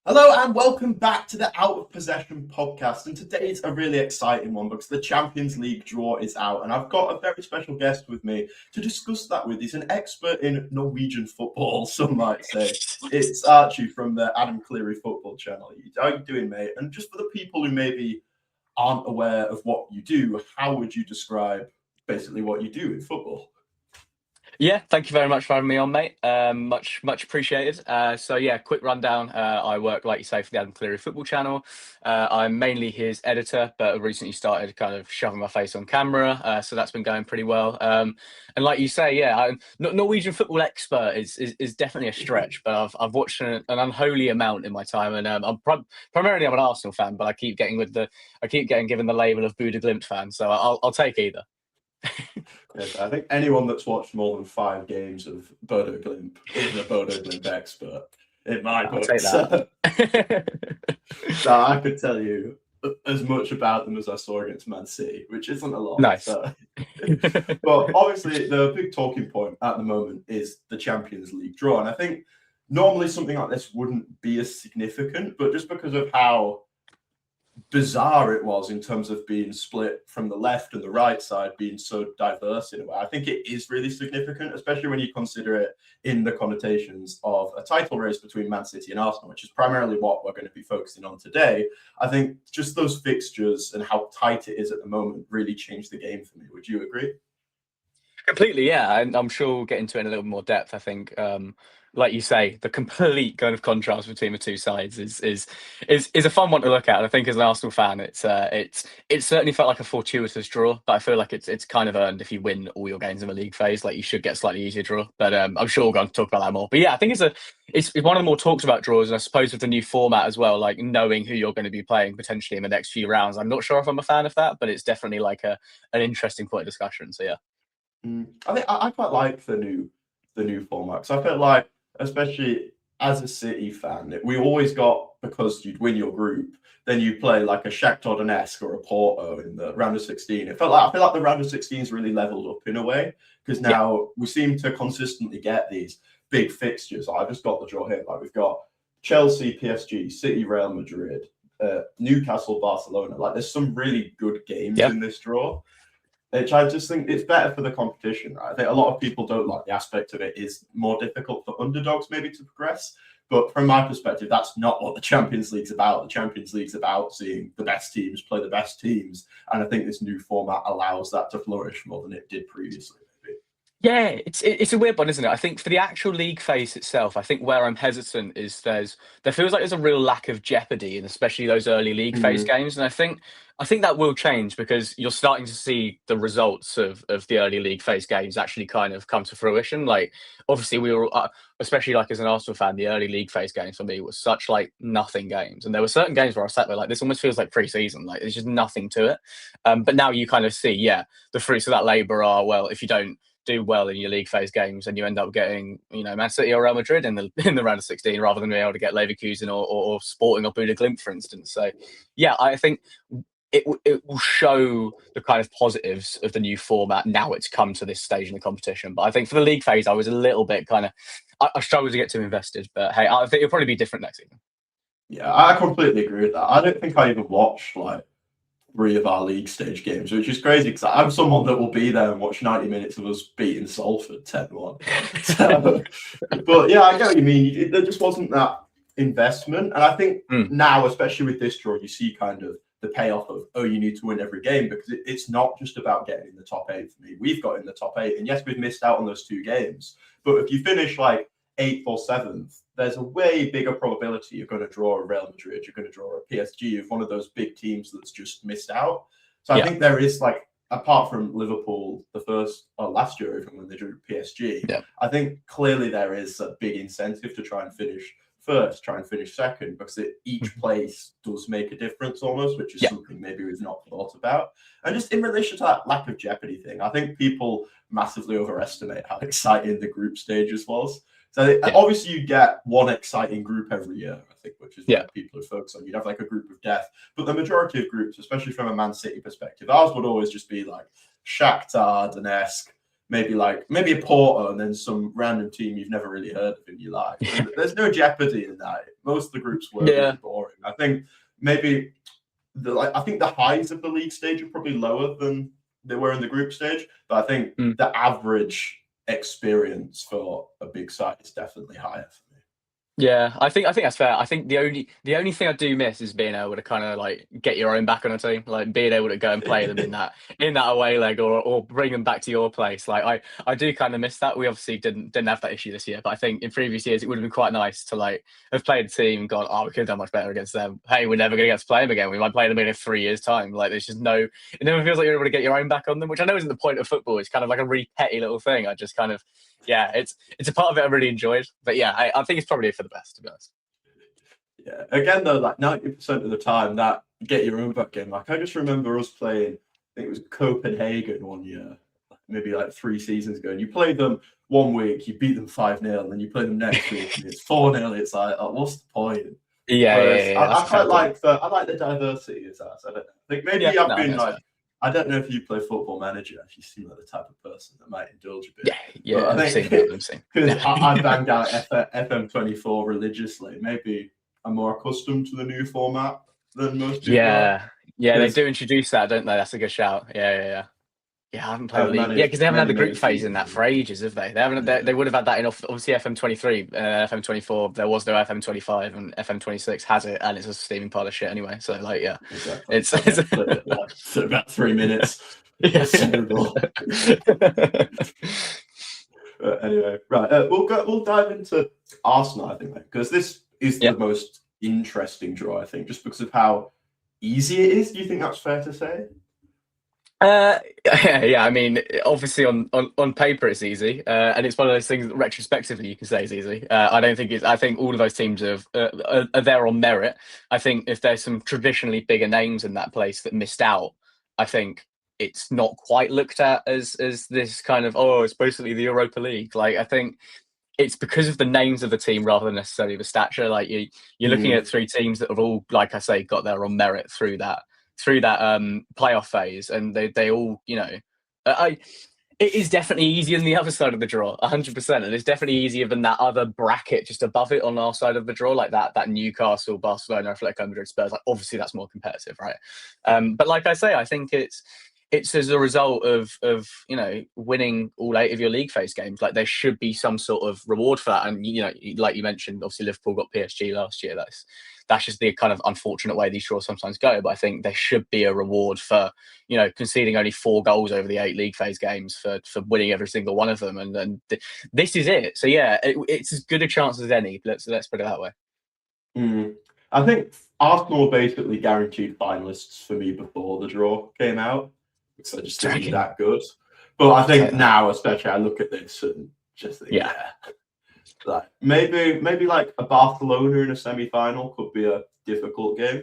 Hello and welcome back to the Out of Possession podcast. And today's a really exciting one because the Champions League draw is out, and I've got a very special guest with me to discuss that with. He's an expert in Norwegian football, some might say. It's Archie from the Adam Clery Football Channel. How are you doing, mate? And just for the people who maybe aren't aware of what you do, how would you describe basically what you do in football? Yeah, thank you very much for having me on, mate. Much appreciated. Quick rundown. I work, like you say, for the Adam Clery Football Channel. I'm mainly his editor, but I've recently started kind of shoving my face on camera, so that's been going pretty well. And like you say, yeah, Norwegian football expert is definitely a stretch, but I've watched an unholy amount in my time, and primarily I'm an Arsenal fan, but I keep getting given the label of Bodo Glimt fan, so I'll take either. Yes, I think anyone that's watched more than 5 games of Bodo Glimt is a Bodo Glimt expert in my book. So I could tell you as much about them as I saw against Man City, which isn't a lot. Nice. But obviously, the big talking point at the moment is the Champions League draw. And I think normally something like this wouldn't be as significant, but just because of how bizarre it was in terms of being split from the left and the right side being so diverse in a way, I think it is really significant, especially when you consider it in the connotations of a title race between Man City and Arsenal, which is primarily what we're going to be focusing on today. I think just those fixtures and how tight it is at the moment really changed the game for me. Would you agree? Completely, yeah. And I'm sure we'll get into it in a little more depth. I think, like you say, the complete kind of contrast between the two sides is a fun one to look at. And I think as an Arsenal fan, it certainly felt like a fortuitous draw, but I feel like it's kind of earned if you win all your games in the league phase. Like you should get a slightly easier draw. But I'm sure we're going to talk about that more. But yeah, I think it's one of the more talked about draws, and I suppose with the new format as well, like knowing who you're going to be playing potentially in the next few rounds. I'm not sure if I'm a fan of that, but it's definitely like an interesting point of discussion. So yeah. I think I quite like the new format because I felt like, especially as a City fan, we always got, because you'd win your group, then you play like a Shakhtar Donetsk or a Porto in the round of 16. I feel like the round of 16's really leveled up in a way because now we seem to consistently get these big fixtures. I've just got the draw here. Like we've got Chelsea, PSG, City, Real Madrid, Newcastle, Barcelona. Like there's some really good games in this draw, which I just think it's better for the competition. Right? I think a lot of people don't like the aspect of it is more difficult for underdogs maybe to progress. But from my perspective, that's not what the Champions League's about. The Champions League's about seeing the best teams play the best teams. And I think this new format allows that to flourish more than it did previously. Yeah, it's a weird one, isn't it? I think for the actual league phase itself, I think where I'm hesitant is there feels like there's a real lack of jeopardy, and especially those early league phase games. And I think that will change because you're starting to see the results of the early league phase games actually kind of come to fruition. Like obviously we were, especially like as an Arsenal fan, the early league phase games for me was such like nothing games, and there were certain games where I sat there like this almost feels like pre-season, like there's just nothing to it. But now you kind of see, yeah, the fruits of that labour are, well, if you don't do well in your league phase games and you end up getting, Man City or Real Madrid in the round of 16 rather than being able to get Leverkusen or Sporting or Bodo Glimt, for instance. So, yeah, I think it will show the kind of positives of the new format now it's come to this stage in the competition. But I think for the league phase, I was a little bit I struggled to get too invested. But hey, I think it'll probably be different next season. Yeah, I completely agree with that. I don't think I even watched like 3 of our league stage games, which is crazy because I'm someone that will be there and watch 90 minutes of us beating Salford 10-1. But yeah, I get what you mean. There just wasn't that investment. And I think now, especially with this draw, you see kind of the payoff of, you need to win every game because it's not just about getting in the top 8 for me. We've got in the top 8. And yes, we've missed out on those 2 games. But if you finish like 8th or 7th, there's a way bigger probability you're going to draw a Real Madrid, you're going to draw a PSG of one of those big teams that's just missed out. So I think there is like, apart from Liverpool, last year, even when they drew PSG, I think clearly there is a big incentive to try and finish first, try and finish second, because each place does make a difference almost, which is something maybe we've not thought about. And just in relation to that lack of jeopardy thing, I think people massively overestimate how exciting the group stages was. So obviously you get one exciting group every year, I think, which is what people would focus on. You'd have like a group of death. But the majority of groups, especially from a Man City perspective, ours would always just be like Shakhtar Donetsk, maybe a Porto and then some random team you've never really heard of in your life. And there's no jeopardy in that. Most of the groups were really boring. I think maybe I think the highs of the league stage are probably lower than they were in the group stage, but I think the average experience for a big side is definitely higher for me. Yeah, I think that's fair. I think the only thing I do miss is being able to kind of like get your own back on a team, like being able to go and play them in that away leg or bring them back to your place. Like I do kind of miss that. We obviously didn't have that issue this year, but I think in previous years it would have been quite nice to like have played a team and gone, oh, we could have done much better against them. Hey, we're never going to get to play them again. We might play them in 3 years' time. Like there's just it never feels like you're able to get your own back on them, which I know isn't the point of football. It's kind of like a really petty little thing. I just kind of it's a part of it I really enjoyed. But yeah, I think it's probably for the best, to be honest. Yeah. Again, though, like 90% of the time, that get your own back game. Like I just remember us playing, I think it was Copenhagen one year, maybe like 3 seasons ago. And you played them 1 week, you beat them 5-0, and then you play them next week, and it's 4-0. It's like, oh, what's the point? I quite like the diversity of that. I don't know. I think maybe I've been like. I don't know if you play Football Manager. If you seem like the type of person that might indulge a bit. Yeah. I think because I banged out FM24 religiously. Maybe I'm more accustomed to the new format than most people. Yeah, they do introduce that, don't they? That's a good shout. Yeah, I haven't played the league. Yeah, because they haven't had the group phase in that for ages, have they? They haven't. They would have had that in obviously FM23, FM24. There was no FM25, and FM26 has it, and it's a steaming pile of shit anyway. So like, yeah, exactly. It's about 3 minutes. Anyway, right. We'll dive into Arsenal, I think, because this is the most interesting draw, I think, just because of how easy it is. Do you think that's fair to say? Yeah, I mean, obviously on paper it's easy, and it's one of those things that retrospectively you can say is easy. I think all of those teams are there on merit. I think if there's some traditionally bigger names in that place that missed out, I think it's not quite looked at as this kind of, oh, it's basically the Europa League. Like, I think it's because of the names of the team rather than necessarily the stature. Like you're looking at 3 teams that have all, like I say, got there on merit through that playoff phase, and they all, it is definitely easier than the other side of the draw, 100%, and it's definitely easier than that other bracket just above it on our side of the draw, like that Newcastle, Barcelona, Atletico Madrid, Spurs. Like obviously that's more competitive, right? But like I say, I think it's as a result of winning all 8 of your league phase games. Like there should be some sort of reward for that, and like you mentioned, obviously Liverpool got PSG last year. That's just the kind of unfortunate way these draws sometimes go. But I think there should be a reward for, conceding only 4 goals over the 8 league phase games for winning every single one of them. And this is it. So yeah, it's as good a chance as any. Let's put it that way. I think Arsenal basically guaranteed finalists for me before the draw came out, because I just think it's that good. But I think now, especially, I look at this and just think, like maybe like a Barcelona in a semi-final could be a difficult game.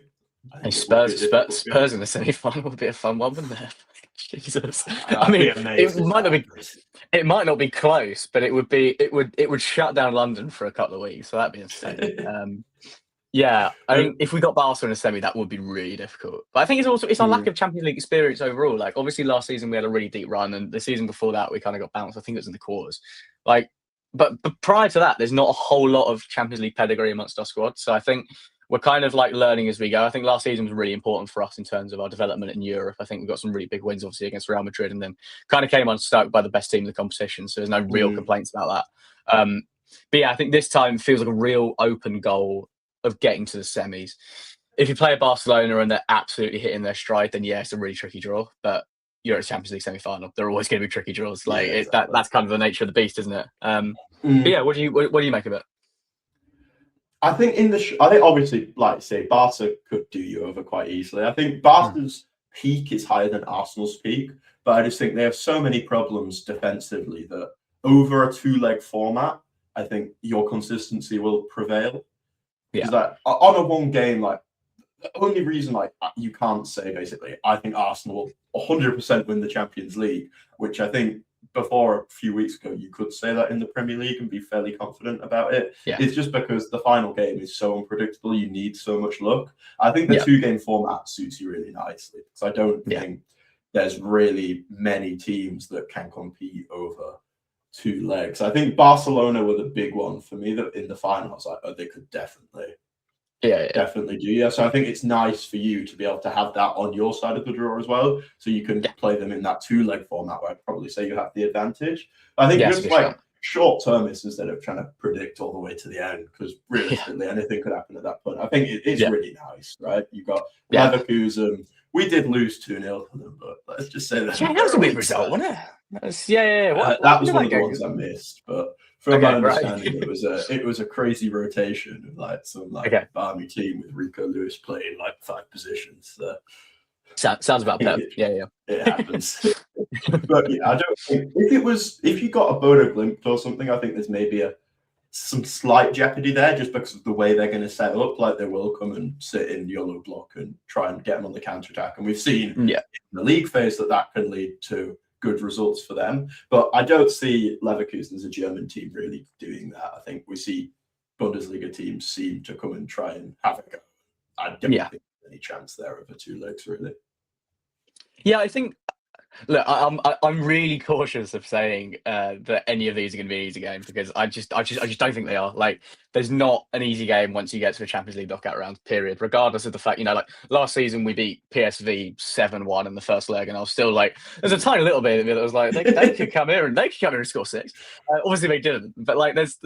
Spurs in the semi-final would be a fun one, wouldn't it? Jesus, I mean, it might not be close, but it would shut down London for a couple of weeks. So that'd be insane. Yeah, I mean, if we got Barca in a semi, that would be really difficult. But I think it's our lack of Champions League experience overall. Like, obviously, last season we had a really deep run, and the season before that we kind of got bounced. I think it was in the quarters. Like, but prior to that, there's not a whole lot of Champions League pedigree amongst our squad. So I think we're kind of like learning as we go. I think last season was really important for us in terms of our development in Europe. I think we got some really big wins, obviously, against Real Madrid, and then kind of came unstuck by the best team in the competition. So there's no real complaints about that. But yeah, I think this time feels like a real open goal of getting to the semis. If you play a Barcelona and they're absolutely hitting their stride, then yeah, it's a really tricky draw. But you're at a Champions League semi-final. They're always going to be tricky draws. Like exactly. That's kind of the nature of the beast, isn't it? But yeah, what do you make of it? I think I think obviously, like you say, Barca could do you over quite easily. I think Barca's peak is higher than Arsenal's peak, but I just think they have so many problems defensively that over a 2-leg format, I think your consistency will prevail. Yeah. Like, on a one game, like the only reason like you can't say basically, I think Arsenal will 100% win the Champions League, which I think before a few weeks ago you could say that in the Premier League and be fairly confident about it. Yeah. It's just because the final game is so unpredictable. You need so much luck. I think the 2-game format suits you really nicely, because I don't think there's really many teams that can compete over two legs. I think Barcelona were the big one for me that in the finals, they could definitely do. Yeah, so I think it's nice for you to be able to have that on your side of the draw as well, so you can play them in that two-leg format where I'd probably say you have the advantage. I think just like short-termists instead of trying to predict all the way to the end, because realistically anything could happen at that point. I think it's really nice, right? You've got Leverkusen. We did lose 2-0 to them, but let's just say that. Yeah, that was a weird result, wasn't it? That was, that was one of the ones I missed, but from my understanding, it was a crazy rotation of like some army team with Rico Lewis playing like 5 positions. Sounds about Pep. Yeah. It happens. But yeah, I don't think if you got a Bodo Glimt or something, I think there's maybe some slight jeopardy there just because of the way they're going to set up. Like they will come and sit in yellow block and try and get them on the counter attack, and we've seen in the league phase that can lead to good results for them. But I don't see Leverkusen as a German team really doing that. I think we see Bundesliga teams seem to come and try and have a go. I don't think there's any chance there over 2 legs, really. Yeah, I think. Look, I'm really cautious of saying that any of these are going to be an easy game because I just don't think they are. Like, there's not an easy game once you get to the Champions League knockout round. Period. Regardless of the fact, like last season we beat PSV 7-1 in the first leg, and I was still like, there's a tiny little bit of it that was like they could come here and score 6. Obviously they didn't, but like there's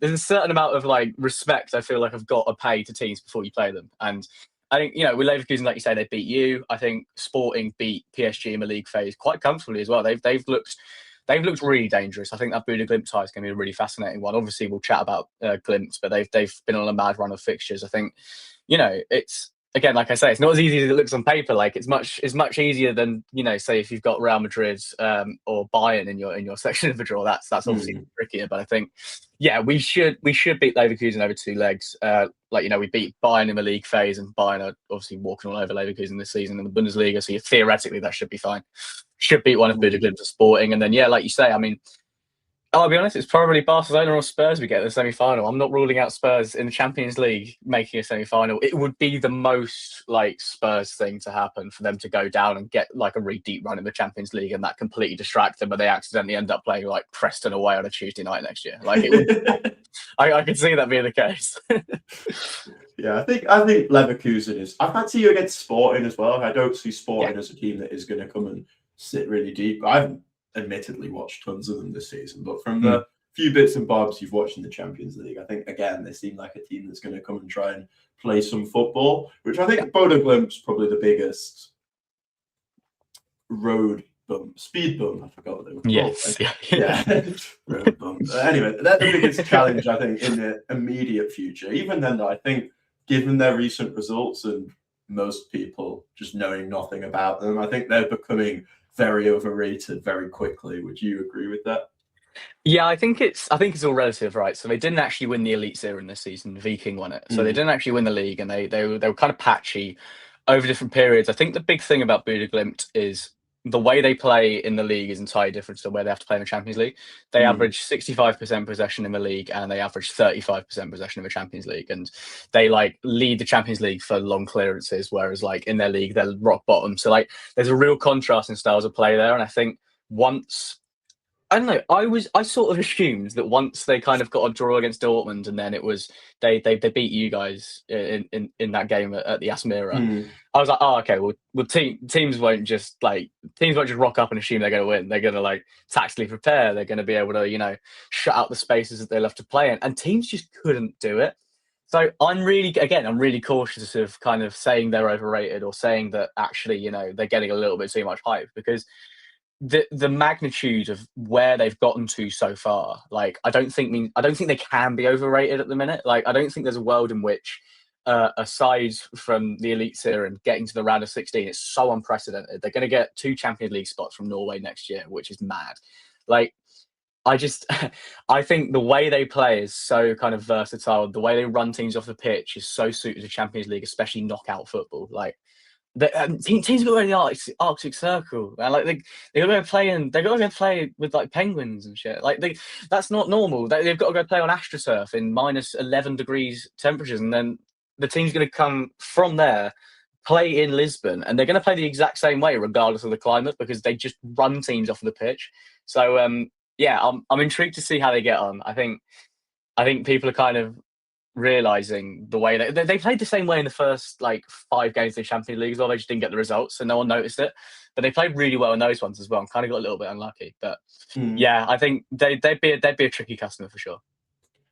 a certain amount of like respect I feel like I've got to pay to teams before you play them, and I think, with Leverkusen, like you say, they beat you. I think Sporting beat PSG in the league phase quite comfortably as well. They've looked really dangerous. I think that Bodo Glimt tie is going to be a really fascinating one. Obviously, we'll chat about Glimt, but they've been on a mad run of fixtures. I think, it's again, like I say, it's not as easy as it looks on paper. Like it's much easier than say if you've got Real Madrid or Bayern in your section of the draw. That's obviously trickier. But I think, we should beat Leverkusen over 2 legs. We beat Bayern in the league phase, and Bayern are obviously walking all over Leverkusen this season in the Bundesliga. So theoretically, that should be fine. Should beat one of Bodo Glimt or Sporting, and then like you say, I mean, I'll be honest, it's probably Barcelona or Spurs we get in the semi-final. I'm not ruling out Spurs in the Champions League making a semi-final. It would be the most like Spurs thing to happen for them to go down and get like a really deep run in the Champions League, and that completely distract them, but they accidentally end up playing like Preston away on a Tuesday night next year. Like it would, I could see that being the case. Yeah, I think Leverkusen is. I fancy you against Sporting as well. I don't see Sporting as a team that is going to come and sit really deep. I haven't admittedly watched tons of them this season, but from the few bits and bobs you've watched in the Champions League, I think again they seem like a team that's going to come and try and play some football, which I think Bodo Glimt's probably the biggest speed bump. I forgot what they were called. Yes. Road bump. Anyway, that's the biggest challenge I think in the immediate future. Even then, I think given their recent results and most people just knowing nothing about them, I think they're becoming very overrated very quickly. Would you agree with that? Yeah, I think it's all relative, right? So they didn't actually win the Elite Series this season. Viking won it, so they didn't actually win the league, and they were kind of patchy over different periods. I think the big thing about Bodo Glimt is the way they play in the league is entirely different to the way they have to play in the Champions League. They average 65% possession in the league, and they average 35% possession in the Champions League. And they lead the Champions League for long clearances, whereas in their league, they're rock bottom. So there's a real contrast in styles of play there. And I think I don't know. I sort of assumed that once they kind of got a draw against Dortmund, and then it was they beat you guys in that game at the Asmira. I was like, oh, okay. Well, teams won't just rock up and assume they're going to win. They're going to tactically prepare. They're going to be able to shut out the spaces that they love to play in, and teams just couldn't do it. So I'm really cautious of kind of saying they're overrated or saying that actually they're getting a little bit too much hype, because the magnitude of where they've gotten to so far, I don't think they can be overrated at the minute. I don't think there's a world in which aside from the Elite Series and getting to the round of 16, it's so unprecedented. They're going to get 2 Champions League spots from Norway next year, which is mad. I think the way they play is so kind of versatile. The way they run teams off the pitch is so suited to Champions League, especially knockout football. Teams got in the Arctic Circle, and they got to go play with penguins and shit. That's not normal. They've got to go play on AstroTurf in -11 degrees temperatures, and then the team's going to come from there, play in Lisbon, and they're going to play the exact same way regardless of the climate because they just run teams off of the pitch. So yeah, I'm intrigued to see how they get on. I think people are kind of realizing the way they played the same way in the first like 5 games of the Champions League as well. They just didn't get the results, so no one noticed it. But they played really well in those ones as well, and kind of got a little bit unlucky. But yeah, I think they'd be a tricky customer for sure.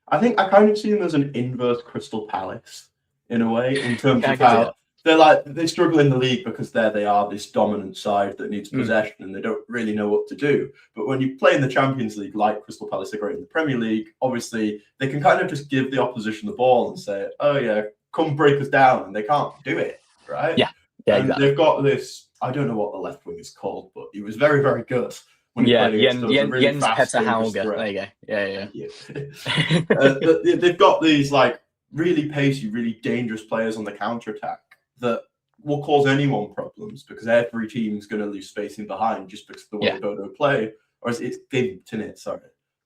I think I kind of see them as an inverse Crystal Palace in a way, in terms of can see how they struggle in the league because they are this dominant side that needs possession and they don't really know what to do. But when you play in the Champions League, like Crystal Palace are great in the Premier League, obviously they can kind of just give the opposition the ball and say, "Oh yeah, come break us down," and they can't do it, right? Yeah, and exactly. They've got this. I don't know what the left wing is called, but he was very, very good. When he played against Jens really fast, Petter Hauger. There you go. Yeah. They've got these like really pacey, really dangerous players on the counter attack that will cause anyone problems because every team's going to lose space in behind just because of the way Bodo play. Or it's Glimt in it. Sorry,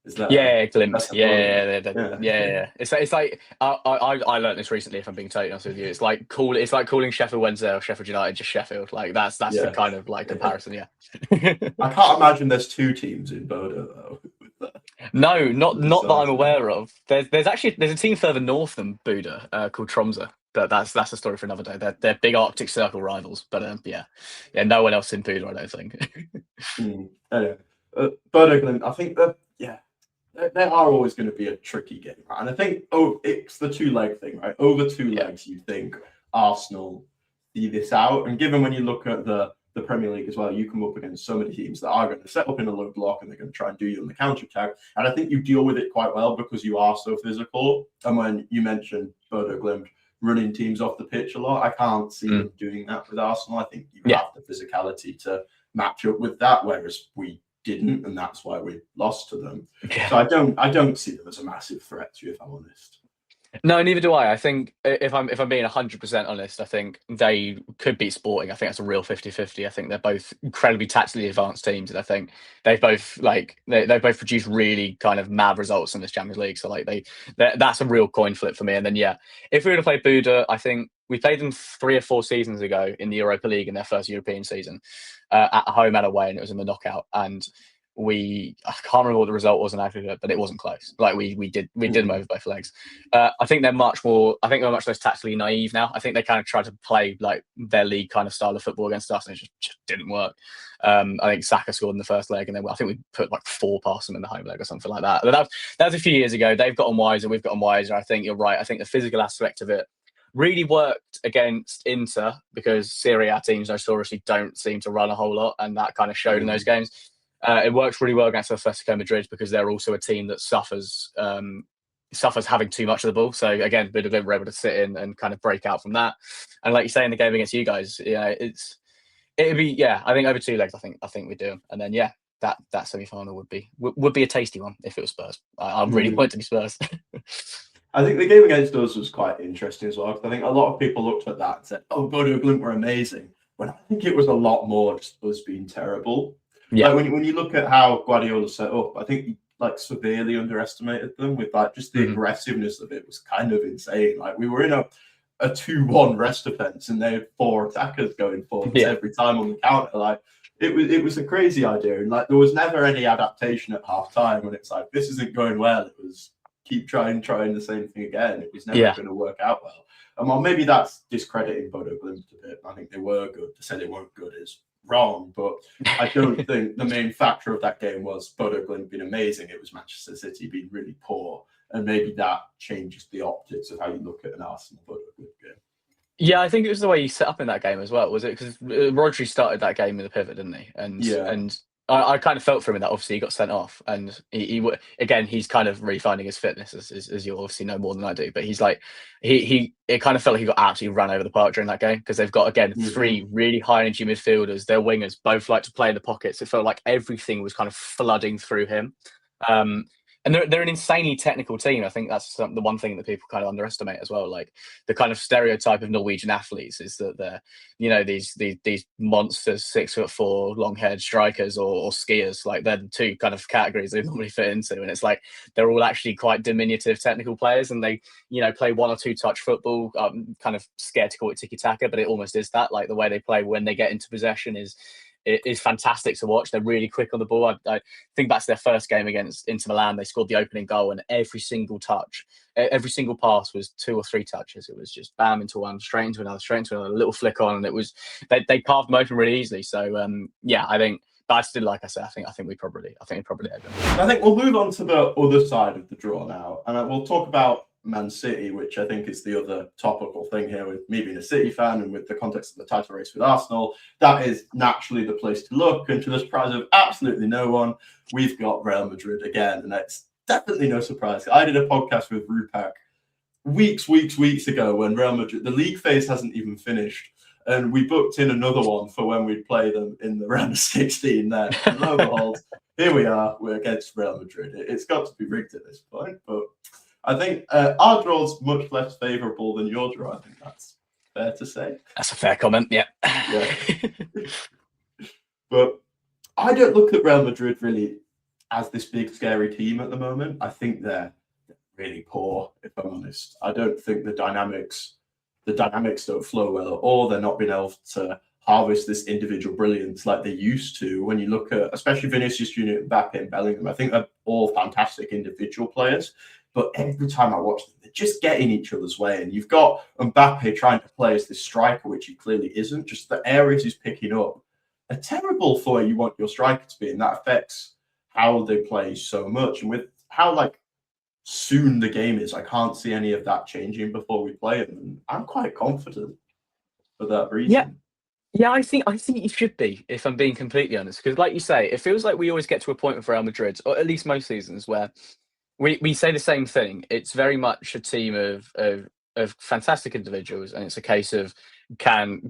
is that? Glimt. Yeah. It's like I learned this recently. If I'm being totally honest with you, it's like calling Sheffield Wednesday or Sheffield United just Sheffield. Like that's the kind of like comparison. Yeah. I can't imagine there's 2 teams in Bodo though. No, not that I'm aware of. There's a team further north than Buda called Tromsø. But that's a story for another day. They're big Arctic Circle rivals. But yeah, no one else in Buda, I don't think. Anyway, Bodo Glimt, I think that they are always going to be a tricky game, right? And I think it's the 2-leg thing, right? Over 2 legs, you think Arsenal see this out, and given when you look at the Premier League as well, you come up against so many teams that are going to set up in a low block and they're going to try and do you on the counter attack. And I think you deal with it quite well because you are so physical. And when you mentioned Bodo Glimt running teams off the pitch a lot, I can't see them doing that with Arsenal. I think you have the physicality to match up with that, whereas we didn't, and that's why we lost to them. So I don't see them as a massive threat to you, if I'm honest. No, neither do I. I think if I'm being 100% honest, I think they could beat Sporting. I think that's a real 50-50. I think they're both incredibly tactically advanced teams, and I think they've both they both produced really kind of mad results in this Champions League. So like that's a real coin flip for me. And then if we were to play Buda, I think we played them 3 or 4 seasons ago in the Europa League in their first European season, at home and away, and it was in the knockout. And I can't remember what the result was in aggregate, but it wasn't close. Like we did them over both legs. I think they're much less tactically naive now. I think they kind of tried to play like their league kind of style of football against us, and it just didn't work. I think Saka scored in the first leg, and then I think we put like 4 past them in the home leg or something like that. But that was a few years ago. They've gotten wiser, we've gotten wiser. I think you're right. I think the physical aspect of it really worked against Inter because Serie A teams notoriously don't seem to run a whole lot, and that kind of showed in those games. It works really well against Atletico Madrid because they're also a team that suffers having too much of the ball. So again, Bodo Glimt were able to sit in and kind of break out from that. And like you say in the game against you guys, it'd be I think over 2 legs, I think we do. And then that semi-final would be a tasty one if it was Spurs. I really want it to be Spurs. I think the game against us was quite interesting as well, because I think a lot of people looked at that and said, "Oh, Bodo Glimt were amazing," when I think it was a lot more just us being terrible. Yeah. Like when you look at how Guardiola set up, I think he like severely underestimated them with like just the aggressiveness of it was kind of insane. Like we were in a 2-1 rest defense and they had 4 attackers going forward every time on the counter. Like it was a crazy idea, and like there was never any adaptation at half time when it's like this isn't going well. It was keep trying the same thing again. It was never going to work out well. And well, maybe that's discrediting Bodo Glimt a bit. I think they were good. To say they weren't good is wrong, but I don't think the main factor of that game was Bodo Glimt being amazing. It was Manchester City being really poor, and maybe that changes the optics of how you look at an Arsenal Bodo Glimt game. Yeah, I think it was the way you set up in that game as well, was it? Because Rodri started that game with a pivot, didn't he? And I kind of felt for him in that obviously he got sent off, and he's kind of refinding his fitness as you obviously know more than I do. But he's like it kind of felt like he got absolutely run over the park during that game because they've got again 3 really high energy midfielders. Their wingers both like to play in the pockets. It felt like everything was kind of flooding through him. And they're an insanely technical team. I think that's the one thing that people kind of underestimate as well. Like the kind of stereotype of Norwegian athletes is that they're, these monsters, 6'4", long-haired strikers or skiers. Like they're the two kind of categories they normally fit into. And it's like they're all actually quite diminutive technical players, and they, play one or two touch football. Kind of scared to call it tiki-taka, but it almost is that. Like the way they play when they get into possession is fantastic to watch. They're really quick on the ball. I think back to their first game against Inter Milan. They scored the opening goal, and every single pass was 2 or 3 touches. It was just bam into one, straight into another, little flick on, and it was they carved them open really easily. So I think. But I still, like I said, I think we probably had them. I think we'll move on to the other side of the draw now, and we'll talk about Man City, which I think is the other topical thing here, with me being a City fan and with the context of the title race with Arsenal. That is naturally the place to look, and to the surprise of absolutely no one, we've got Real Madrid again, and it's definitely no surprise. I did a podcast with Rupak weeks ago when Real Madrid, the league phase hasn't even finished, and we booked in another one for when we'd play them in the round of 16 there. And lo and behold, here we are, we're against Real Madrid. It's got to be rigged at this point, but I think our draw's much less favourable than your draw. I think that's fair to say. That's a fair comment, yeah. But I don't look at Real Madrid really as this big, scary team at the moment. I think they're really poor, if I'm honest. I don't think the dynamics don't flow well at all. They're not being able to harvest this individual brilliance like they used to. When you look at, especially Vinicius Junior, Mbappe, and Bellingham, I think they're all fantastic individual players. But every time I watch them, they're just getting each other's way. And you've got Mbappe trying to play as this striker, which he clearly isn't. Just the areas he's picking up are terrible for where you want your striker to be. And that affects how they play so much. And with how soon the game is, I can't see any of that changing before we play them. And I'm quite confident for that reason. Yeah, I think you should be, if I'm being completely honest. Because like you say, it feels like we always get to a point with Real Madrid, or at least most seasons, where we say the same thing. It's very much a team of fantastic individuals, and it's a case of can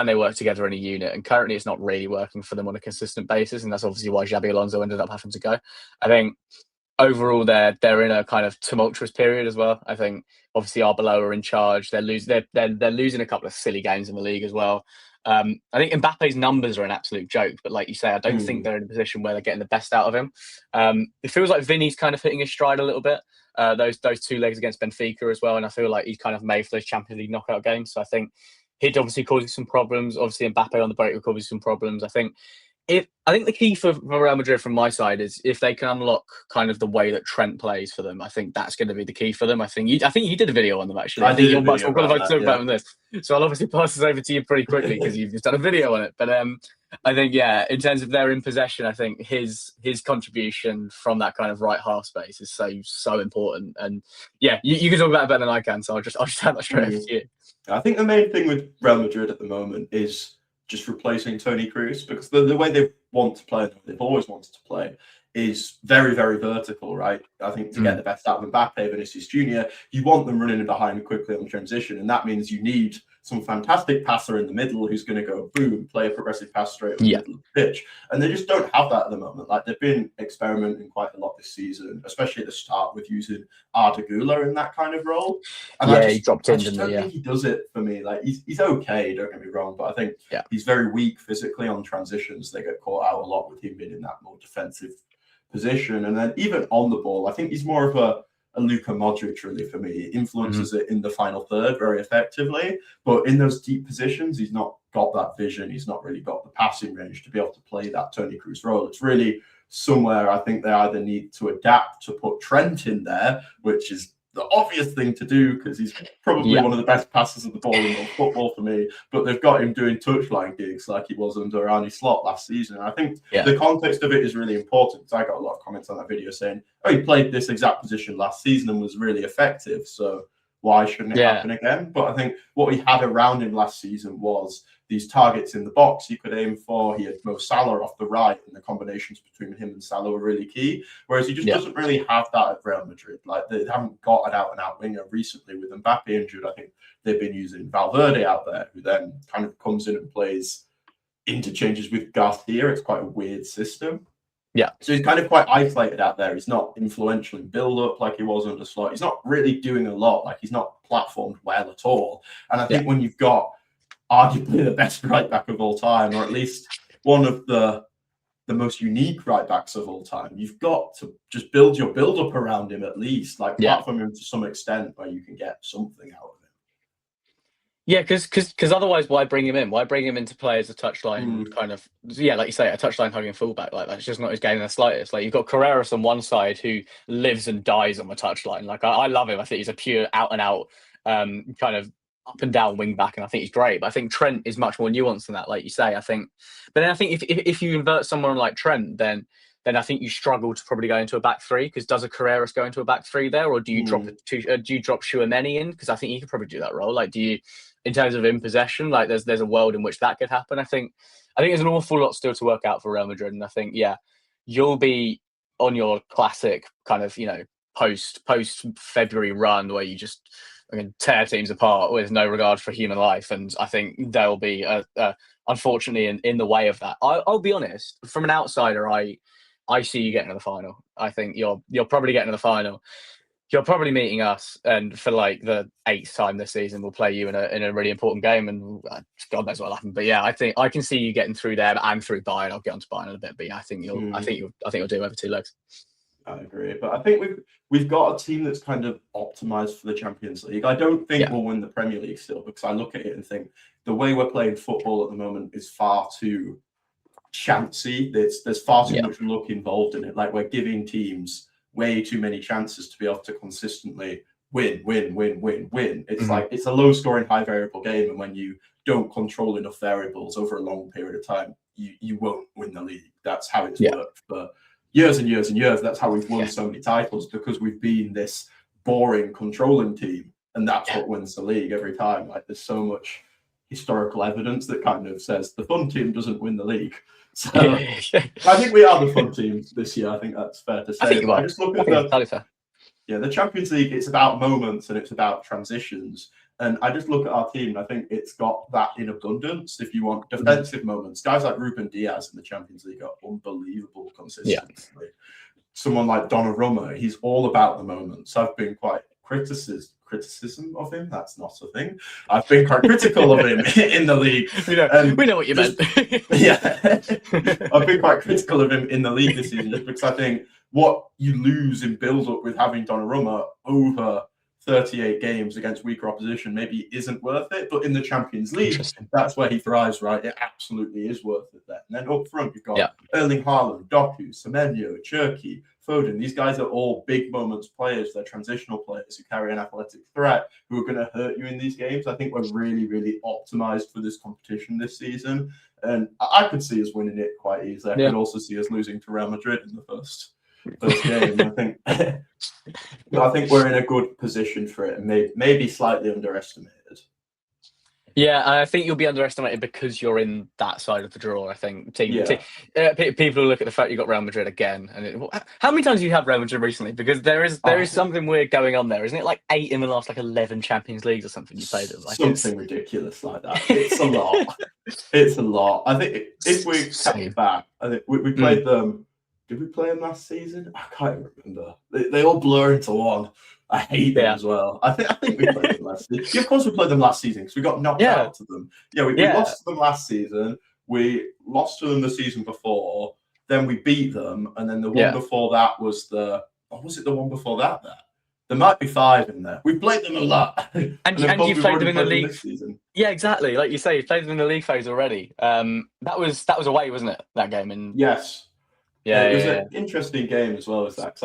they work together in a unit? And currently, it's not really working for them on a consistent basis, and that's obviously why Xabi Alonso ended up having to go. I think overall they're in a kind of tumultuous period as well. I think obviously Arbeloa are in charge. They're losing a couple of silly games in the league as well. I think Mbappe's numbers are an absolute joke, but like you say, I don't think they're in a position where they're getting the best out of him. It feels like Vinny's kind of hitting his stride a little bit. Those 2 legs against Benfica as well, and I feel like he's kind of made for those Champions League knockout games. So I think he'd obviously causing some problems. Obviously Mbappe on the break will cause some problems. I think the key for Real Madrid from my side is if they can unlock kind of the way that Trent plays for them. I think that's going to be the key for them. I think you did a video on them actually. I did. You're much more qualified to talk about this, so I'll obviously pass this over to you pretty quickly because you've just done a video on it. But I think in terms of their in possession, I think his contribution from that kind of right half space is so important. And you can talk about it better than I can, so I'll just hand that straight over to you. I think the main thing with Real Madrid at the moment is just replacing Toni Kroos, because the way they want to play, they've always wanted to play, is very, very vertical, right? I think to get the best out of Mbappe, Vinicius Junior, you want them running behind quickly on transition, and that means you need some fantastic passer in the middle who's going to go boom, play a progressive pass straight up the middle of the pitch. And they just don't have that at the moment. Like they've been experimenting quite a lot this season, especially at the start with using Arda Güler in that kind of role. And he dropped in, I don't think he does it for me. Like he's okay, don't get me wrong, but I think he's very weak physically on transitions. They get caught out a lot with him being in that more defensive position. And then even on the ball, I think he's more of a Luka Modric really for me. He influences it in the final third very effectively, but in those deep positions, he's not got that vision. He's not really got the passing range to be able to play that Toni Kroos role. It's really somewhere I think they either need to adapt to put Trent in there, which is the obvious thing to do because he's probably one of the best passers of the ball in football for me, but they've got him doing touchline gigs like he was under Arne Slot last season. And I think the context of it is really important, because I got a lot of comments on that video saying, oh, he played this exact position last season and was really effective, so why shouldn't it happen again? But I think what we had around him last season was these targets in the box he could aim for. He had Mo Salah off the right, and the combinations between him and Salah were really key. Whereas he just doesn't really have that at Real Madrid. Like they haven't got an out-and-out winger recently with Mbappe injured. I think they've been using Valverde out there, who then kind of comes in and plays interchanges with Garcia. It's quite a weird system. Yeah. So he's kind of quite isolated out there. He's not influential in build-up like he was under Slot. He's not really doing a lot. Like, he's not platformed well at all. And I think when you've got arguably the best right back of all time, or at least one of the most unique right backs of all time, you've got to just build your build-up around him at least. Like, platform him to some extent where you can get something out of him. Yeah, because otherwise, why bring him in? Why bring him in to play as a touchline kind of, like you say, a touchline hugging fullback? Like, that's just not his game in the slightest. Like, you've got Carreras on one side who lives and dies on the touchline. Like, I love him. I think he's a pure out and out kind of up and down wing back, and I think he's great. But I think Trent is much more nuanced than that, like you say. But then I think if you invert someone like Trent, then I think you struggle to probably go into a back three, because does a Carreras go into a back three there, or do you drop Tchouaméni in? Because I think he could probably do that role. Like, do you, in terms of in possession, like there's a world in which that could happen. I think there's an awful lot still to work out for Real Madrid, and I think you'll be on your classic kind of post February run where you just tear teams apart with no regard for human life, and I think there'll be unfortunately in the way of that. I'll be honest, from an outsider, I see you getting to the final. I think you're probably getting to the final. You're probably meeting us, and for like the 8th time this season, we'll play you in a really important game, and God knows what'll happen. But yeah, I think I can see you getting through there and through Bayern. I'll get onto Bayern in a bit, but yeah, I think you'll do over 2 legs. I agree, but I think we've got a team that's kind of optimized for the Champions League. I don't think we'll win the Premier League still, because I look at it and think the way we're playing football at the moment is far too chancy. There's far too much luck involved in it. Like, we're giving teams way too many chances to be able to consistently win. It's like, it's a low scoring, high variable game, and when you don't control enough variables over a long period of time, you won't win the league. That's how it's worked for years and years and years. That's how we've won so many titles, because we've been this boring controlling team, and that's what wins the league every time. Like, there's so much historical evidence that kind of says the fun team doesn't win the league. So I think we are the fun team this year. I think that's fair to say. I think you are. I just look at the Champions League. It's about moments and it's about transitions. And I just look at our team, and I think it's got that in abundance. If you want defensive moments, guys like Ruben Diaz in the Champions League are unbelievable consistently. Someone like Donnarumma, he's all about the moments. I've been quite criticism of him. That's not a thing. I've been quite critical of him in the league. We know what you meant. I've been quite critical of him in the league this season, just because I think what you lose in build-up with having Donnarumma over 38 games against weaker opposition maybe isn't worth it. But in the Champions League, that's where he thrives, right? It absolutely is worth it there. And then up front, you've got Erling Haaland, Doku, Semenyo, Cherki, Foden. These guys are all big moments players. They're transitional players who carry an athletic threat, who are going to hurt you in these games. I think we're really, really optimized for this competition this season. And I could see us winning it quite easily. I could also see us losing to Real Madrid in the first game. I think we're in a good position for it, and maybe slightly underestimated. Yeah, I think you'll be underestimated because you're in that side of the draw. I think people look at the fact you got Real Madrid again, and how many times have you had Real Madrid recently? Because there is something weird going on there, isn't it? Like 8 in the last 11 Champions Leagues or something you played them. Like, something ridiculous like that. It's a lot. It's a lot. I think if we cut back, I think we played them. Did we play them last season? I can't remember. They all blur into one. I hate them as well. I think we played them last season. Yeah, of course we played them last season because we got knocked out to them. Yeah, we lost to them last season. We lost to them the season before. Then we beat them, and then the one before that was the one before that? There might be 5 in there. We played them a lot. And you played them in the league season. Yeah, exactly. Like you say, you played them in the league phase already. That was away, wasn't it? That game Yes. Yeah, it was an interesting game as well as that, because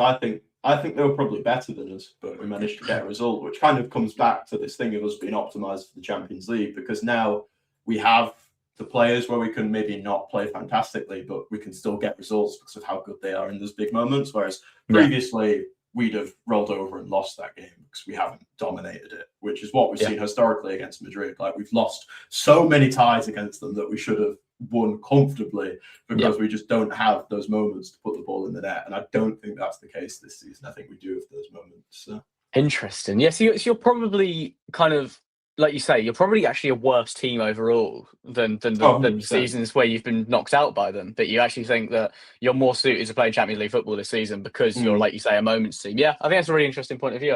I think they were probably better than us, but we managed to get a result, which kind of comes back to this thing of us being optimized for the Champions League, because now we have the players where we can maybe not play fantastically, but we can still get results because of how good they are in those big moments. Whereas previously we'd have rolled over and lost that game because we haven't dominated it, which is what we've seen historically against Madrid. Like, we've lost so many ties against them that we should have won comfortably because we just don't have those moments to put the ball in the net. And I don't think that's the case this season. I think we do have those moments. So. Interesting. Yeah, so you're probably kind of like you say, you're probably actually a worse team overall than Oh, the 100%. seasons where you've been knocked out by them. But you actually think that you're more suited to play Champions League football this season because you're, Mm. like you say, a moments team. Yeah, I think that's a really interesting point of view.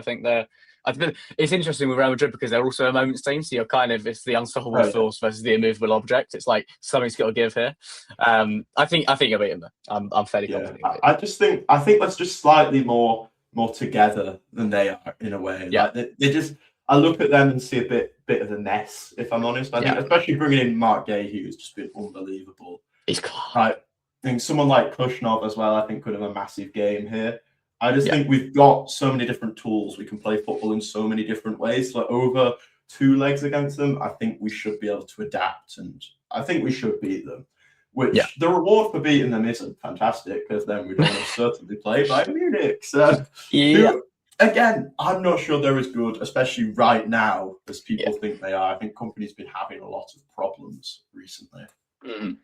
It's interesting with Real Madrid because they're also a moments team. So you're it's the unstoppable Oh, yeah. force versus the immovable object. It's like something's got to give here. I think you'll beat them. I'm fairly Yeah, confident. I think that's just slightly more together than they are in a way. Yeah, Like they just, I look at them and see a bit of a mess. If I'm honest, I think yeah, especially bringing in Mark Gay, who's just been unbelievable. he's class. I think someone like Kushnov as well. I think could have a massive game here. I just Yeah. think we've got so many different tools. We can play football in so many different ways. Like over 2 legs against them, I think we should be able to adapt, and I think we should beat them. Which Yeah. the reward for beating them isn't fantastic because then we'd almost certainly play Bayern Munich. So, Yeah. again, I'm not sure they're as good, especially right now, as people Yeah. think they are. I think company's been having a lot of problems recently. Mm.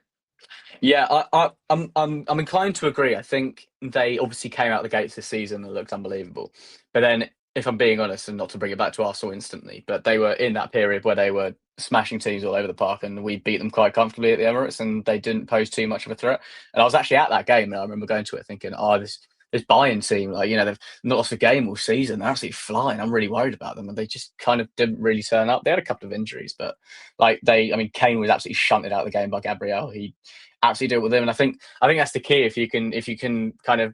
Yeah, I'm inclined to agree. I think they obviously came out the gates this season and looked unbelievable. But then, if I'm being honest, and not to bring it back to Arsenal instantly, but they were in that period where they were smashing teams all over the park, and we beat them quite comfortably at the Emirates, and they didn't pose too much of a threat. And I was actually at that game, and I remember going to it thinking, "Oh, this Bayern team, like they've not lost a game all season. They're absolutely flying. I'm really worried about them." And they just kind of didn't really turn up. They had a couple of injuries, but Kane was absolutely shunted out of the game by Gabriel. He absolutely dealt with him, and I think that's the key. If you can kind of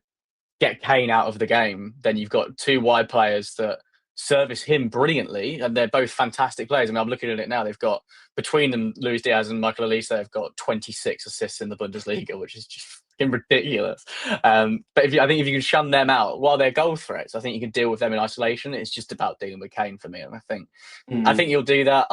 get Kane out of the game, then you've got two wide players that service him brilliantly, and they're both fantastic players. I mean, I'm looking at it now. They've got between them, Luis Diaz and Michael Olise, they've got 26 assists in the Bundesliga, which is just fucking ridiculous. But I think if you can shun them out while they're goal threats, I think you can deal with them in isolation. It's just about dealing with Kane for me, and I think you'll do that.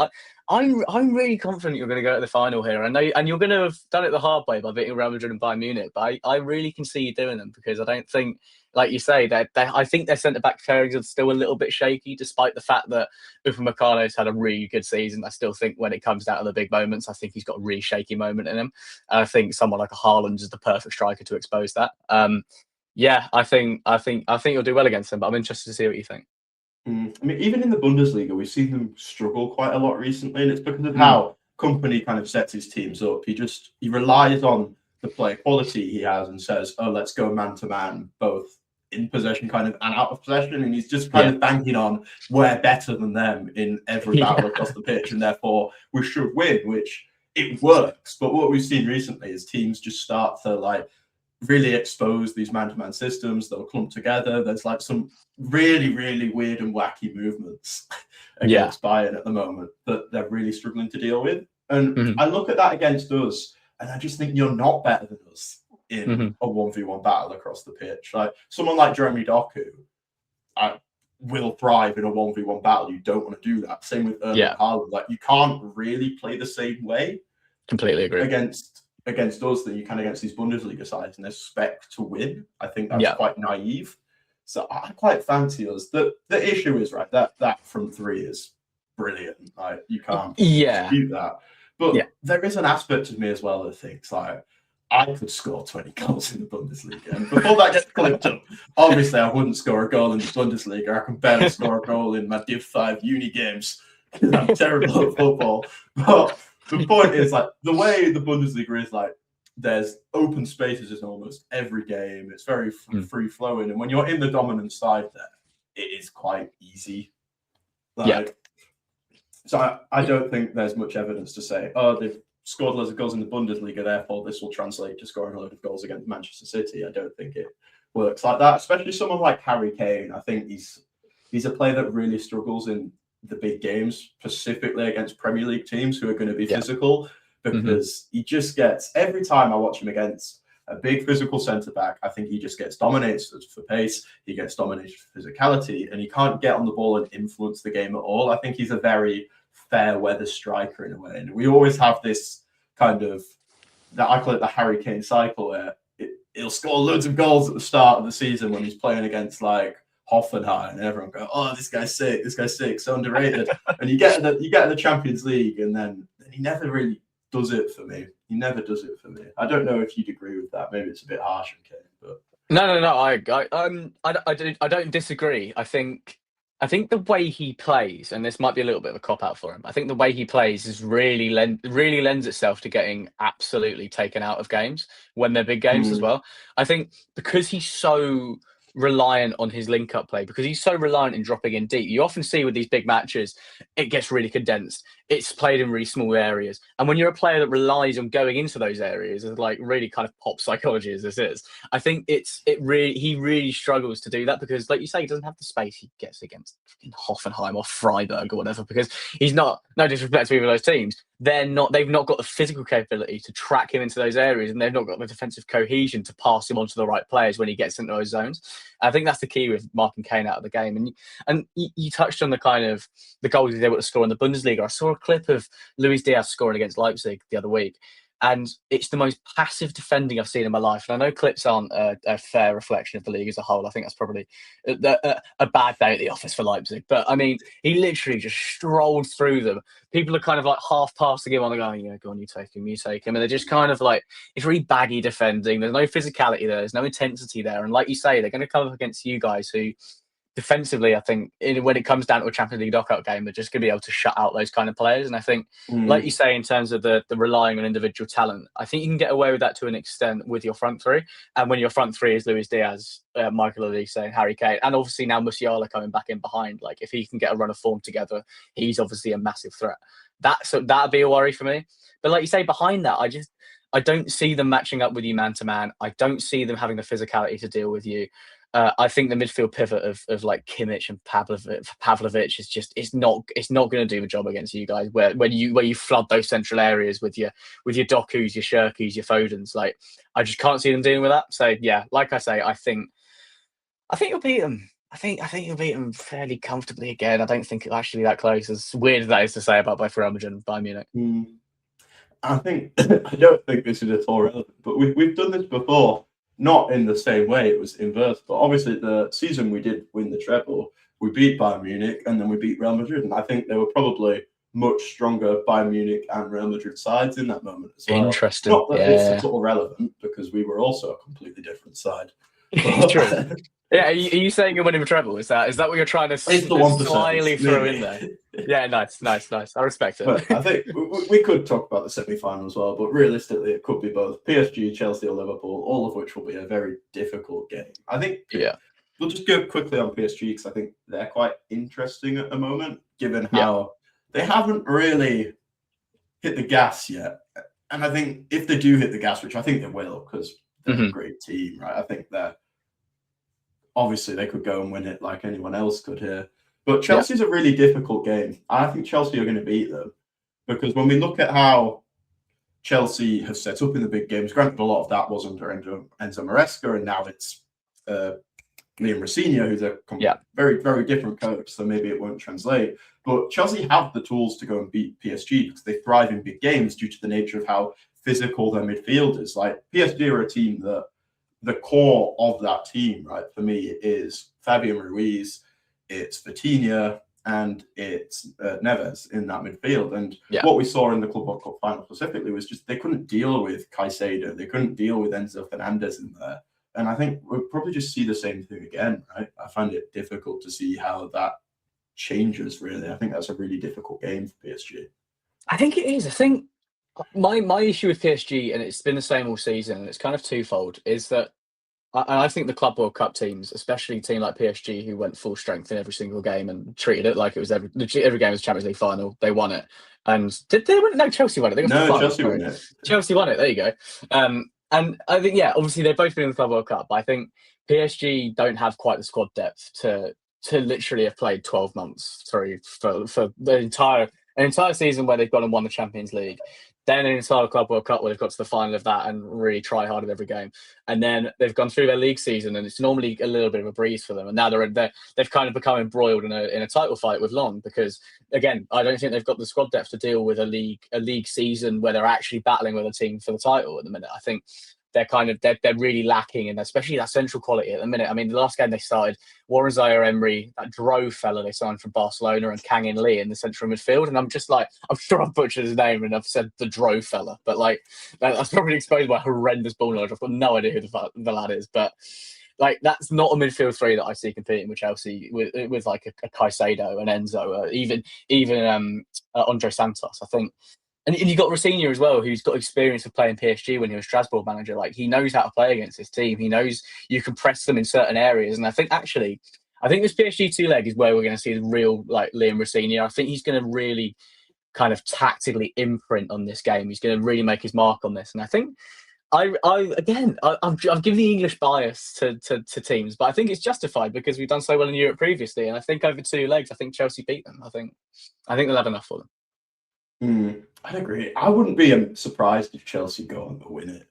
I'm really confident you're going to go to the final here. I know, and you're going to have done it the hard way by beating Real Madrid and Bayern Munich. But I really can see you doing them because I don't think, like you say, I think their centre back pairings are still a little bit shaky, despite the fact that Upamecano's had a really good season. I still think when it comes down to the big moments, I think he's got a really shaky moment in him. And I think someone like a Haaland is the perfect striker to expose that. Yeah, I think you'll do well against them. But I'm interested to see what you think. I mean, even in the Bundesliga, we've seen them struggle quite a lot recently, and it's because of how Company kind of sets his teams up. He relies on the player quality he has and says, "Oh, let's go man to man, both in possession kind of and out of possession," and he's just kind of banking on we're better than them in every battle across the pitch, and therefore we should win, which it works. But what we've seen recently is teams just start to really expose these man-to-man systems. They'll clump together. There's some really, really weird and wacky movements against Bayern at the moment that they're really struggling to deal with. And I look at that against us, and I just think you're not better than us in a 1v1 battle across the pitch. Like someone like Jeremy Doku will thrive in a 1v1 battle. You don't want to do that. Same with Erling Haaland. Like you can't really play the same way. Completely agree. Against us that you can against these Bundesliga sides and expect to win. I think that's quite naive. So I quite fancy us. The issue is that front three is brilliant. Like you can't dispute that. But there is an aspect of me as well that thinks I could score 20 goals in the Bundesliga. And before that gets clipped up, obviously I wouldn't score a goal in the Bundesliga. I can barely score a goal in my Div 5 uni games because I'm terrible at football. But the point is, the way the Bundesliga is, there's open spaces in almost every game. It's very free flowing, and when you're in the dominant side, there it is quite easy. So I don't think there's much evidence to say, oh, they've scored loads of goals in the Bundesliga, therefore this will translate to scoring a load of goals against Manchester City. I don't think it works like that. Especially someone like Harry Kane. I think he's a player that really struggles in the big games, specifically against Premier League teams who are going to be physical, because he just gets, every time I watch him against a big physical centre-back, I think he just gets dominated for pace, he gets dominated for physicality, and he can't get on the ball and influence the game at all. I think he's a very fair weather striker in a way. And we always have this kind of, that I call it the Harry Kane cycle, where he'll score loads of goals at the start of the season when he's playing against Hoffenheim, and everyone go, "Oh, this guy's sick, so underrated." And you get the Champions League, and then he never really does it for me. He never does it for me. I don't know if you'd agree with that. Maybe it's a bit harsh on Kane, but no. I don't disagree. I think I think the way he plays, and this might be a little bit of a cop out for him. I think the way he plays is really lends itself to getting absolutely taken out of games when they're big games as well. I think because he's so reliant on his link up play, because he's so reliant in dropping in deep, you often see with these big matches, it gets really condensed. It's played in really small areas. And when you're a player that relies on going into those areas, as like really kind of pop psychology as this is, I think he really struggles to do that because, like you say, he doesn't have the space he gets against Hoffenheim or Freiburg or whatever, because he's not, no disrespect to either of those teams, they've not got the physical capability to track him into those areas, and they've not got the defensive cohesion to pass him on to the right players when he gets into those zones. I think that's the key with marking Kane out of the game. And you touched on the kind of the goals he's able to score in the Bundesliga. I saw a clip of Luis Diaz scoring against Leipzig the other week, and it's the most passive defending I've seen in my life. And I know clips aren't a fair reflection of the league as a whole. I think that's probably a bad day at the office for Leipzig. But I mean, he literally just strolled through them. People are kind of like half passing him on, like, oh, yeah, go on, you take him. And they're just kind of like, it's really baggy defending. There's no physicality there. There's no intensity there. And like you say, they're going to come up against you guys who, defensively, I think when it comes down to a Champions League knockout game, they're just going to be able to shut out those kind of players. And I think, like you say, in terms of the relying on individual talent, I think you can get away with that to an extent with your front three. And when your front three is Luis Diaz, Michael Olise, and Harry Kane, and obviously now Musiala coming back in behind, like if he can get a run of form together, he's obviously a massive threat. That'd be a worry for me. But like you say, behind that, I don't see them matching up with you man to man. I don't see them having the physicality to deal with you. I think the midfield pivot of like Kimmich and Pavlovic is just it's not going to do the job against you guys. Where you flood those central areas with your Dokus, your Shirkis, your Fodens. Like I just can't see them dealing with that. So yeah, like I say, I think you'll beat them. I think you'll beat them fairly comfortably again. I don't think it's actually that close. As weird as that is to say about both Real Madrid and Bayern Munich. I don't think this is at all relevant, but we've done this before. Not in the same way, it was inverse. But obviously, the season we did win the treble, we beat Bayern Munich and then we beat Real Madrid. And I think they were probably much stronger Bayern Munich and Real Madrid sides in that moment as well. Interesting. Not that this is all relevant because we were also a completely different side. True. Yeah, are you saying you're winning the treble? Is that what you're trying to slyly throw in there? Yeah, nice. I respect it. But I think we could talk about the semi-final as well, but realistically, it could be both PSG, Chelsea, or Liverpool, all of which will be a very difficult game. I think we'll just go quickly on PSG because I think they're quite interesting at the moment, given how they haven't really hit the gas yet. And I think if they do hit the gas, which I think they will, because they're a great team, right? I think they're obviously they could go and win it like anyone else could here. But Chelsea's a really difficult game. I think Chelsea are going to beat them because when we look at how Chelsea have set up in the big games, granted a lot of that was under Enzo Maresca, and now it's Liam Rossinha, who's a very, very different coach, so maybe it won't translate. But Chelsea have the tools to go and beat PSG because they thrive in big games due to the nature of how physical their midfield is. Like PSG are a team that the core of that team, right, for me, is Fabian Ruiz, it's Vitinha, and it's Neves in that midfield. And what we saw in the Club World Cup final specifically was just they couldn't deal with Caicedo. They couldn't deal with Enzo Fernandez in there. And I think we'll probably just see the same thing again, right? I find it difficult to see how that changes, really. I think that's a really difficult game for PSG. I think it is. I think my issue with PSG, and it's been the same all season, and it's kind of twofold, is that I think the Club World Cup teams, especially a team like PSG, who went full strength in every single game and treated it like it was every game was Champions League final, they won it. And did they win it? No, Chelsea won it. Chelsea won it. Chelsea won it. There you go. And I think, obviously they've both been in the Club World Cup, but I think PSG don't have quite the squad depth to literally have played 12 months through for the entire season where they've gone and won the Champions League. Then an entire Club World Cup where they've got to the final of that and really try hard at every game. And then they've gone through their league season and it's normally a little bit of a breeze for them. And now they've kind of become embroiled in a title fight with Lyon because, again, I don't think they've got the squad depth to deal with a league season where they're actually battling with a team for the title at the minute. I think they're really lacking, and especially that central quality at the minute. I mean, the last game they started, Warren Zaire-Emery, that Drove fella they signed from Barcelona, and Kang In Lee in the central midfield. And I'm just like, I'm sure I've butchered his name and I've said the Drove fella, but like that's probably exposed by horrendous ball knowledge. I've got no idea who the lad is, but like that's not a midfield three that I see competing with Chelsea with like a Caicedo, an Enzo, even Andre Santos. I think. And you got Rossinha as well, who's got experience of playing PSG when he was Strasbourg manager. Like he knows how to play against his team. He knows you can press them in certain areas. And I think this PSG 2-leg is where we're going to see the real like Liam Rossinha. I think he's going to really kind of tactically imprint on this game. He's going to really make his mark on this. And I think I'm giving the English bias to teams, but I think it's justified because we've done so well in Europe previously. And I think over 2 legs, I think Chelsea beat them. I think they'll have enough for them. I'd agree. I wouldn't be surprised if Chelsea go on to win it.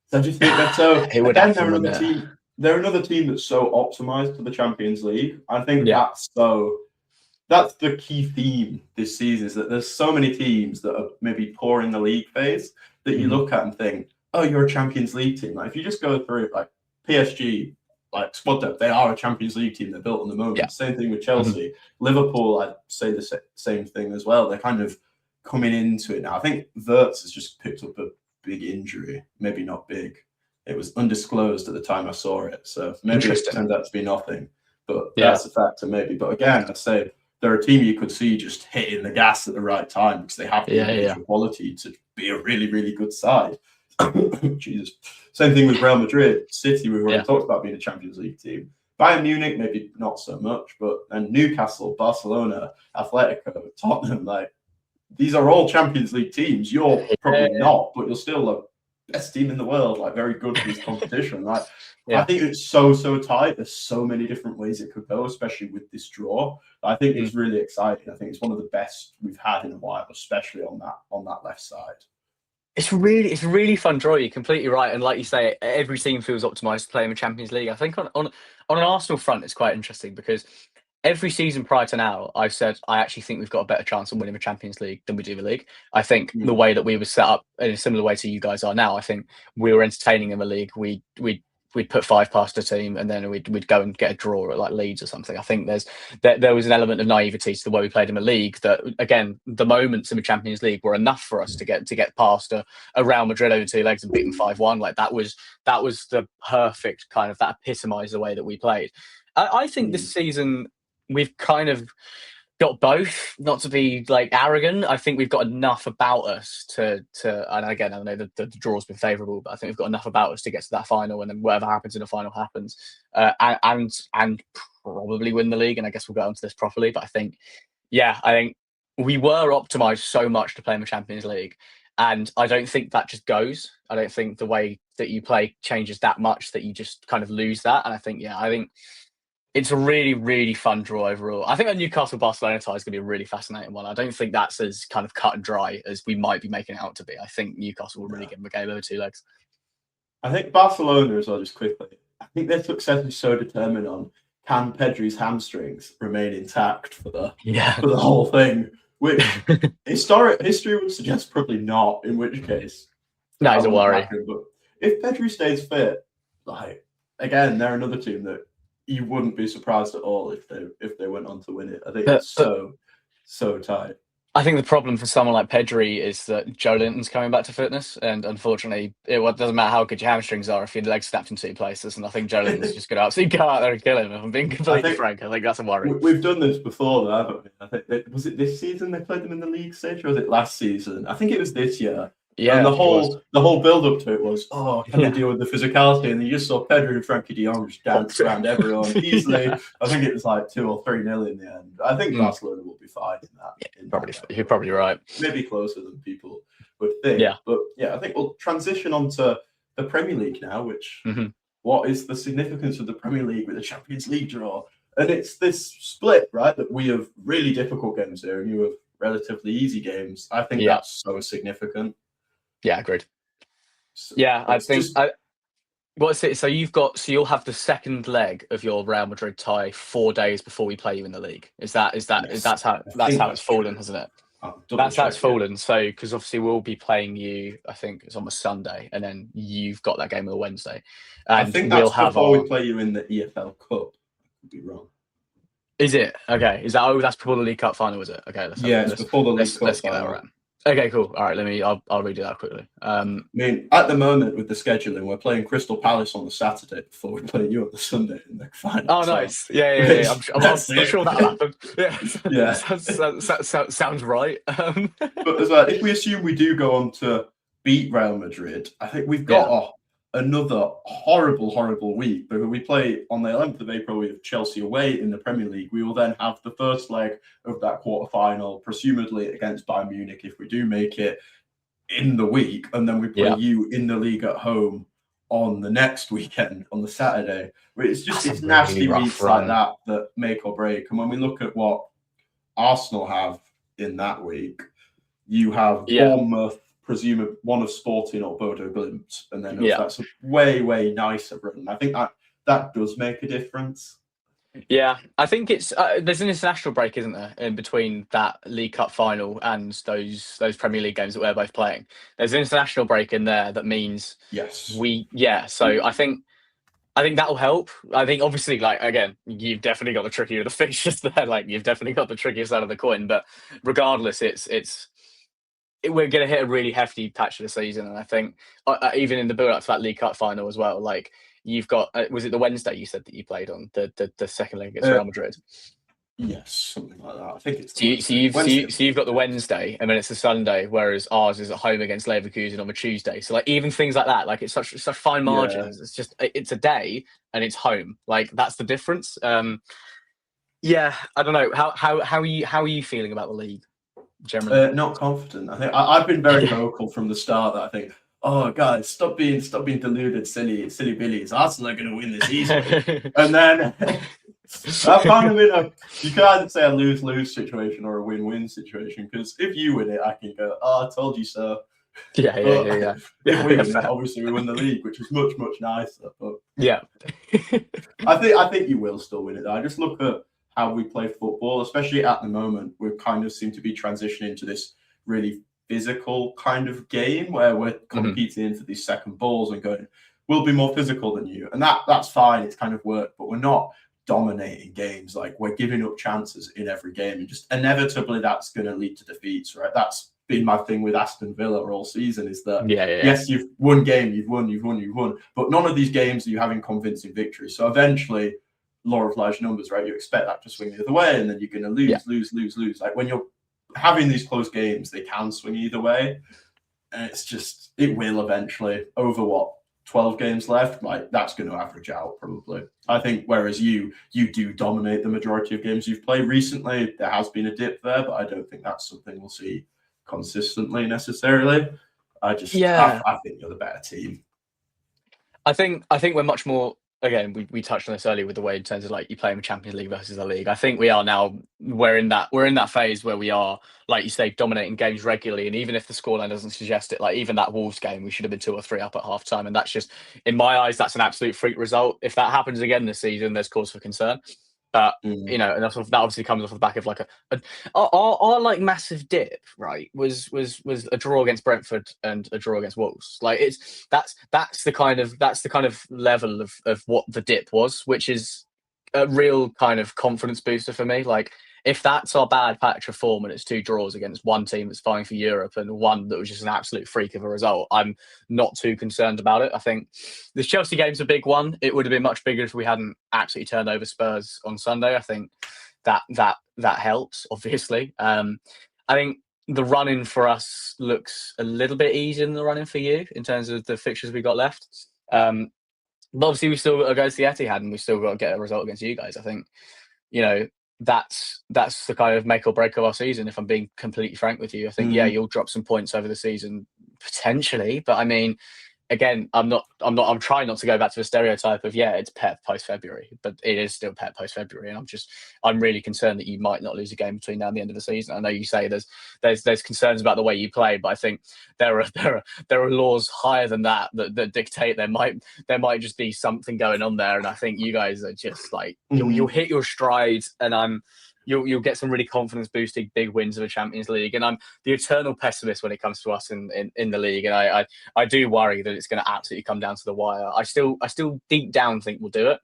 So I just think that they're another team that's so optimized for the Champions League. I think that's the key theme this season, is that there's so many teams that are maybe poor in the league phase that you look at and think, oh, you're a Champions League team. Like if you just go through like PSG, like squad depth, they are a Champions League team. They're built on the moment. Yeah. Same thing with Chelsea. Liverpool, I'd say the same thing as well. They're kind of coming into it now. I think Wirtz has just picked up a big injury. Maybe not big. It was undisclosed at the time I saw it. So maybe it turned out to be nothing. But that's a factor maybe. But again, I'd say they're a team you could see just hitting the gas at the right time because they have the individual quality to be a really, really good side. Jesus. Same thing with Real Madrid. City, we've already talked about being a Champions League team. Bayern Munich, maybe not so much. But then Newcastle, Barcelona, Atletico, Tottenham, like, these are all Champions League teams. You're probably not, but you're still the best team in the world, like very good for this competition. Like I think it's so tight. There's so many different ways it could go, especially with this draw. I think it's really exciting. I think it's one of the best we've had in a while, especially on that left side. It's a really fun draw. You're completely right, and like you say, every team feels optimised to play in the Champions League. I think on an Arsenal front, it's quite interesting because every season prior to now, I've said I actually think we've got a better chance of winning the Champions League than we do the league. I think the way that we were set up in a similar way to you guys are now, I think we were entertaining in the league. We'd put 5 past a team and then we'd go and get a draw at like Leeds or something. I think there was an element of naivety to the way we played in the league that, again, the moments in the Champions League were enough for us to get past a Real Madrid over 2 legs and beat them 5-1. Like that was the perfect kind of, that epitomised the way that we played. I think this season we've kind of got both, not to be like arrogant. I think we've got enough about us to and again, I know the draw's been favourable, but I think we've got enough about us to get to that final, and then whatever happens in the final happens, and probably win the league. And I guess we'll go into this properly, but I think we were optimised so much to play in the Champions League, and I don't think that just goes. I don't think the way that you play changes that much that you just kind of lose that. And I think it's a really, really fun draw overall. I think a Newcastle-Barcelona tie is going to be a really fascinating one. I don't think that's as kind of cut and dry as we might be making it out to be. I think Newcastle will really give them a game over 2 legs. I think Barcelona as well, just quickly, I think their success is so determined on can Pedri's hamstrings remain intact for the whole thing, which history would suggest probably not, in which case. That is a worry. But if Pedri stays fit, like, again, they're another team that you wouldn't be surprised at all if they went on to win it. I think it's so tight. I think the problem for someone like Pedri is that Joe Linton's coming back to fitness, and unfortunately, it doesn't matter how good your hamstrings are if your legs snapped in 2 places. And I think Joe Linton's just going to absolutely go out there and kill him. If I'm being completely frank, I think that's a worry. We've done this before, though, haven't we? I think was it this season they played them in the league stage, or was it last season? I think it was this year. Yeah, and the whole build up to it was, can they deal with the physicality? And you just saw Pedro and Frankie de Jong just dance around everyone easily. I think it was like 2 or 3-0 in the end. I think Barcelona will be fine in that. You're probably right. Maybe closer than people would think. Yeah. But I think we'll transition onto the Premier League now, which what is the significance of the Premier League with the Champions League draw? And it's this split, right? That we have really difficult games here and you have relatively easy games. I think that's so significant. Yeah, agreed. I think. What's it? So you'll have the second leg of your Real Madrid tie 4 days before we play you in the league. That's how it's fallen, hasn't it? That's how it's fallen. So because obviously we'll be playing you. I think it's on a Sunday, and then you've got that game on a Wednesday. And I think that's before we play you in the EFL Cup. I could be wrong. Is it okay? Is that that's before the League Cup final? Is it okay? It's before the League Cup. Let's get that right. Okay, cool. All right, I'll redo that quickly. I mean, at the moment with the scheduling, we're playing Crystal Palace on the Saturday before we play you on the Sunday in the final. Oh, nice. Yeah. I'm sure that'll happen. Yeah, Yeah. sounds right. But as well, if we assume we do go on to beat Real Madrid, I think we've got another horrible week. But when we play on the 11th of April, we have Chelsea away in the Premier League. We will then have the first leg of that quarterfinal, presumably against Bayern Munich if we do make it in the week, and then we play you in the league at home on the next weekend on the Saturday. It's nasty weeks like that make or break. And when we look at what Arsenal have in that week, you have Bournemouth, presumably one of Sporting or Bodo Glimt, and then that's a way nicer run. I think that does make a difference. Yeah, I think it's there's an international break, isn't there, in between that League Cup final and those Premier League games that we're both playing. There's an international break in there that means So I think that will help. I think obviously, like, again, you've definitely got the trickier of the fixtures there. Like, you've definitely got the trickiest side of the coin. But regardless, we're going to hit a really hefty patch of the season, and I think even in the build up to that League Cup final as well, like. You've got, was it the Wednesday you said that you played on, the second leg against Real Madrid? Yes, something like that. I think it's so you've got the Wednesday, and then it's the Sunday, whereas ours is at home against Leverkusen on the Tuesday. So like even things like that, like it's such fine margins. It's just it's a day and it's home. Like that's the difference. I don't know how are you feeling about the league generally? Not confident. I think I've been very vocal from the start that I think. Oh, guys, stop being deluded, silly billies. Arsenal are going to win this easily. And then I've kind of been you can either say a lose-lose situation or a win-win situation, because if you win it, I can go, I told you so. Yeah. If we win it, obviously we win the league, which is much nicer. But yeah. I think you will still win it, though. I just look at how we play football, especially at the moment. We kind of seem to be transitioning to this really physical kind of game where we're competing for these second balls and going, we'll be more physical than you, and that's fine. It's kind of worked, but we're not dominating games. Like, we're giving up chances in every game, and just inevitably that's going to lead to defeats, right? That's been my thing with Aston Villa all season, is that yes, you've won game, you've won, but none of these games are you having convincing victories. So eventually, law of large numbers, right? You expect that to swing the other way, and then you're going to lose. Like, when you're having these close games, they can swing either way. And it will eventually, over 12 games left, like that's going to average out probably. I think, whereas you do dominate the majority of games you've played recently. There has been a dip there, but I don't think that's something we'll see consistently necessarily. I think you're the better team. I think we're much more. Again, we touched on this earlier with the way in terms of like you playing Champions League versus the league. I think we are now we're in that phase where we are, like you say, dominating games regularly. And even if the scoreline doesn't suggest it, like even that Wolves game, we should have been 2 or 3 up at half time. And that's just, in my eyes, that's an absolute freak result. If that happens again this season, there's cause for concern. But and that obviously comes off the back of like our like massive dip, right? Was a draw against Brentford and a draw against Wolves. Like that's the kind of level of what the dip was, which is a real kind of confidence booster for me. Like, if that's our bad patch of form and it's 2 draws against one team that's fighting for Europe and one that was just an absolute freak of a result, I'm not too concerned about it. I think this Chelsea game's a big one. It would have been much bigger if we hadn't absolutely turned over Spurs on Sunday. I think that helps, obviously. I think the run-in for us looks a little bit easier than the run-in for you in terms of the fixtures we got left. But obviously we still got to go to the Etihad and we still got to get a result against you guys. I think, that's the kind of make or break of our season, if I'm being completely frank with you. I think you'll drop some points over the season potentially, but I mean, again, I'm trying not to go back to the stereotype of it's Pep post February, but it is still Pep post February, and I'm really concerned that you might not lose a game between now and the end of the season. I know you say there's concerns about the way you play, but I think there are laws higher than that dictate there might just be something going on there, and I think you guys are just like you'll hit your stride, and You'll get some really confidence boosting big wins of the Champions League, and I'm the eternal pessimist when it comes to us in the league, and I do worry that it's going to absolutely come down to the wire. I still deep down think we'll do it,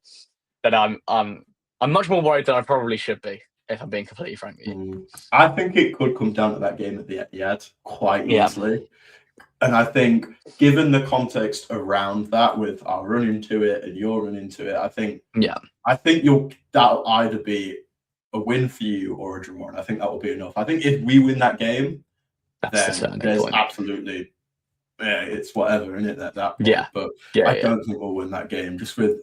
but I'm much more worried than I probably should be if I'm being completely frank with you. I think it could come down to that game at the Etihad quite easily. And I think, given the context around that, with our run into it and your run into it, I think that'll either be a win for you or a draw, and I think that will be enough. I think if we win that game, then there's absolutely, it's whatever in it at that point. But I don't think we'll win that game. Just with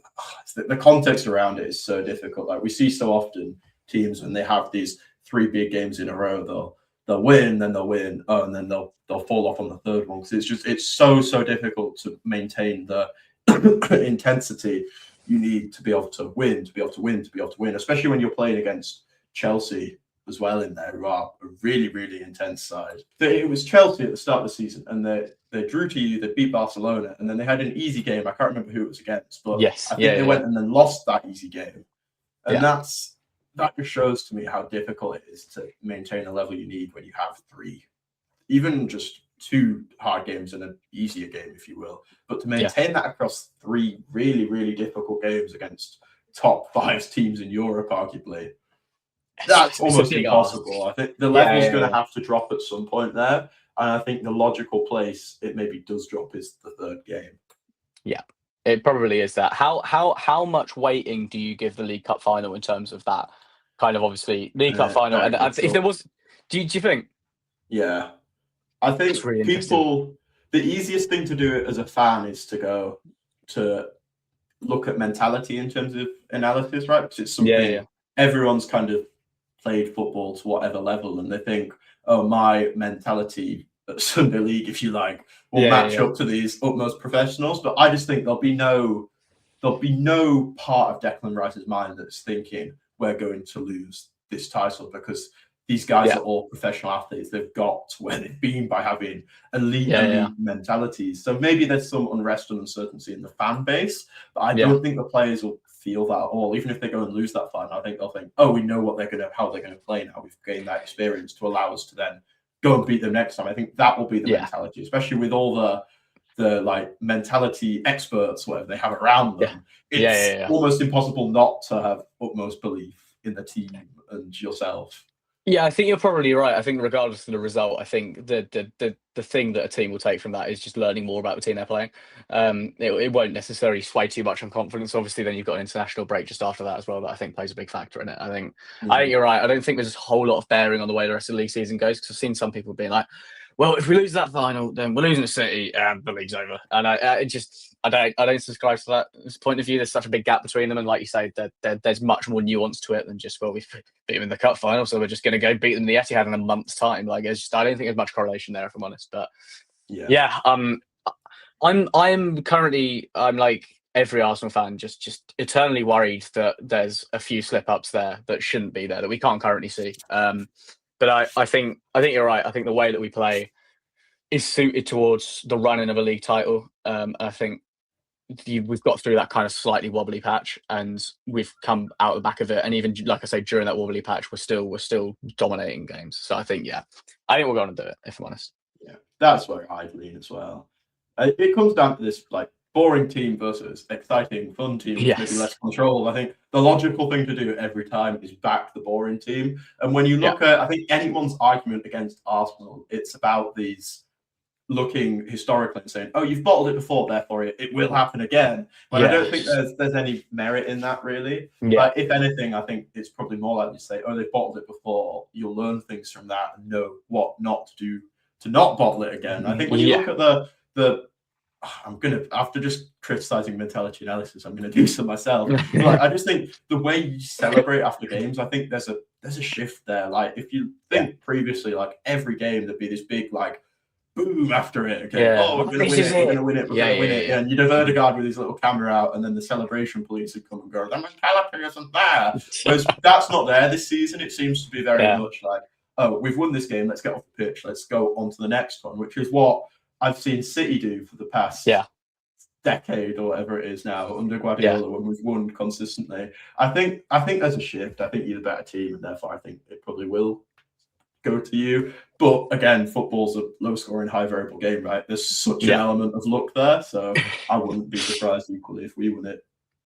the context around it is so difficult. Like, we see so often teams when they have these 3 big games in a row, they'll win, then they'll win, and then they'll fall off on the third one, because it's so difficult to maintain the intensity you need to be able to win, especially when you're playing against Chelsea as well in there, who are a really intense side. It was Chelsea at the start of the season, and they drew to you, they beat Barcelona, and then they had an easy game. I can't remember who it was against, but I think they went and then lost that easy game. And that just shows to me how difficult it is to maintain a level you need when you have 3, even just 2 hard games and an easier game, if you will. But to maintain that across 3 really difficult games against top 5 teams in Europe, arguably, that's almost impossible. I think the level's going to have to drop at some point there. And I think the logical place it maybe does drop is the 3rd game. Yeah, it probably is that. How much weighting do you give the League Cup final in terms of that kind of, obviously, League Cup final? And if there was, do you think? Yeah. I think really the easiest thing to do as a fan is to go to look at mentality in terms of analysis, right? Because it's something everyone's kind of played football to whatever level, and they think, oh, my mentality at Sunday League, if you like, will match up to these utmost professionals. But I just think there'll be no part of Declan Rice's mind that's thinking we're going to lose this title, because these guys are all professional athletes. They've got to where they've been by having elite mentalities. So maybe there's some unrest and uncertainty in the fan base, but I don't think the players will feel that at all. Even if they go and lose that final, I think they'll think, oh, we know how they're going to play now. We've gained that experience to allow us to then go and beat them next time. I think that will be the mentality, especially with all the like mentality experts, whatever they have around them. It's almost impossible not to have utmost belief in the team and yourself. Yeah, I think you're probably right. I think regardless of the result, I think the thing that a team will take from that is just learning more about the team they're playing. It won't necessarily sway too much on confidence. Obviously, then you've got an international break just after that as well, that I think plays a big factor in it. I think you're right. I don't think there's a whole lot of bearing on the way the rest of the league season goes, because I've seen some people being like, well, if we lose that final, then we're losing to City and the league's over. And I don't subscribe to that point of view. There's such a big gap between them, and like you say, there's much more nuance to it than just, well, we beat them in the cup final, so we're just going to go beat them in the Etihad in a month's time. Like, I don't think there's much correlation there, if I'm honest. But I'm currently, I'm like every Arsenal fan, just eternally worried that there's a few slip-ups there that shouldn't be there, that we can't currently see. But I think you're right. I think the way that we play is suited towards the running of a league title. I think we've got through that kind of slightly wobbly patch, and we've come out the back of it. And even, like I say, during that wobbly patch, we're still dominating games. So I think we're going to do it, if I'm honest. Yeah, that's where I lean as well. It comes down to this, like, boring team versus exciting, fun team with maybe less control. I think the logical thing to do every time is back the boring team. And when you look at, I think anyone's argument against Arsenal, it's about these looking historically and saying, oh, you've bottled it before, therefore it will happen again. But I don't think there's any merit in that, really. But if anything, I think it's probably more likely to say, oh, they've bottled it before. You'll learn things from that and know what not to do to not bottle it again. I think when you look at the I'm gonna, after just criticizing mentality analysis, I'm gonna do so myself. Like, I just think the way you celebrate after games, I think there's a shift there. Like, if you think previously, like, every game there'd be this big, like, boom after it. Okay, we're gonna win it. We're gonna win it. We're gonna win it. And you'd have Odegaard with his little camera out, and then the celebration police would come and go, the mentality isn't there. Whereas that's not there this season. It seems to be very much like, oh, we've won this game. Let's get off the pitch. Let's go on to the next one, which is what I've seen City do for the past decade or whatever it is now under Guardiola when we've won consistently. I think there's a shift. I think you're the better team, and therefore I think it probably will go to you. But again, football's a low-scoring, high-variable game, right? There's such an element of luck there, so I wouldn't be surprised equally if we win it.